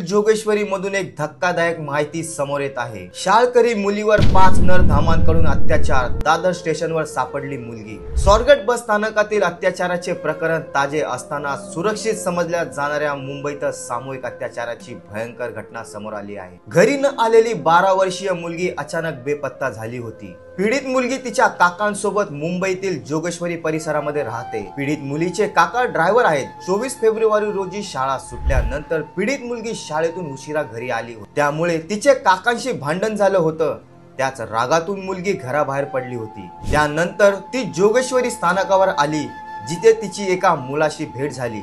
जोगेश्वरी मधून एक धक्कादायक माहिती समोर येत आहे। शाळकरी मुलीवर 5 नरधामांकडून अत्याचार, दादर स्टेशनवर सापडली मुलगी। स्वारगेट बस स्थानकातील अत्याचाराचे प्रकरण ताजे असताना सुरक्षित समजल्या जाणाऱ्या मुंबईत सामूहिक अत्याचाराची भयंकर घटना समोर आली आहे। घरी न आलेली 12 वर्षीय मुलगी अचानक बेपत्ता झाली होती। पीडित मुलगी तिच्या काकांसोबत मुंबईतील जोगेश्वरी परिसरामध्ये राहते। पीडित मुलीचे काका ड्रायव्हर आहेत। 24 फेब्रुवारी रोजी शाळा सुटल्यानंतर पीडित मुलगी शाळेतून उशिरा घरी आली होती, त्यामुळे तिचे काकांशी भांडण झालं होतं। त्याच रागातून मुलगी घराबाहेर पडली होती। त्यानंतर ती जोगेश्वरी स्थानकावर आली, जिथे तिची एका मुलाशी भेट झाली,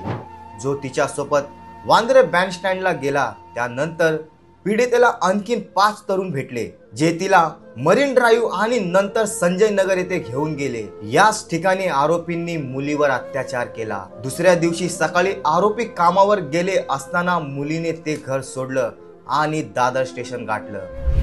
जो तिच्या सोबत वांद्रे बँड स्टँडला गेला। त्यानंतर पीडितेला आणखीन 5 तरुण भेटले, जे तिला मरीन ड्राईव्ह आणि नंतर संजय नगर येथे घेऊन गेले। याच ठिकाणी आरोपींनी मुलीवर अत्याचार केला। दुसऱ्या दिवशी सकाळी आरोपी कामावर गेले असताना मुलीने ते घर सोडलं आणि दादर स्टेशन गाठलं।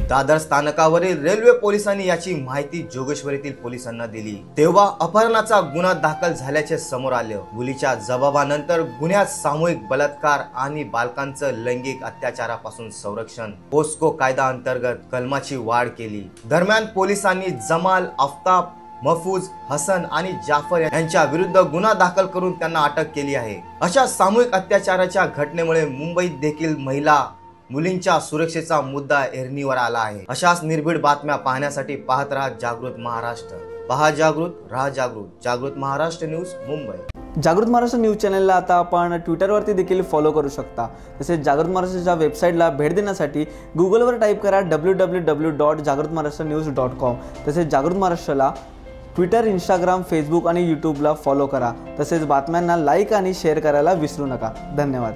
दादर स्थानकावरील रेल्वे पोलिसांनी याची माहिती जोगेश्वरीतील पोलिसांना दिली, तेव्हा अपहरणाचा गुन्हा दाखल झाल्याचे समोर आले। मुलीच्या जबाबानंतर गुन्ह्यात सामूहिक बलात्कार आणि बालकांचं लैंगिक अत्याचारापासून संरक्षण पोस्को कायदा अंतर्गत कलमाची वाढ केली। दरम्यान पोलिसांनी जमाल, आफ्ताब, महफूज, हसन आणि जाफर यांच्या विरुद्ध गुन्हा दाखल करून त्यांना अटक केली आहे। अशा सामूहिक अत्याचाराच्या घटनेमुळे मुंबईत देखील महिला मुलींच्या सुरक्षेचा मुद्दा ऐरणीवर आला आहे। अशाच निर्भीड बातम्या पाहण्यासाठी पाहत राहा जागृत महाराष्ट्र। पहा जागृत, राहा जागृत। जागृत महाराष्ट्र न्यूज, मुंबई। जागृत महाराष्ट्र न्यूज चॅनलला आता आपण ट्विटरवरती देखील फॉलो करू शकता। तसेच जागृत महाराष्ट्राच्या वेबसाईटला भेट देण्यासाठी गुगलवर टाईप करा www.jagrutmaharashtranews.com। तसेच जागृत महाराष्ट्राला ट्विटर, इंस्टाग्राम, फेसबुक आणि यूट्यूबला फॉलो करा। तसेच बातम्यांना लाईक आणि शेअर करायला विसरू नका। धन्यवाद।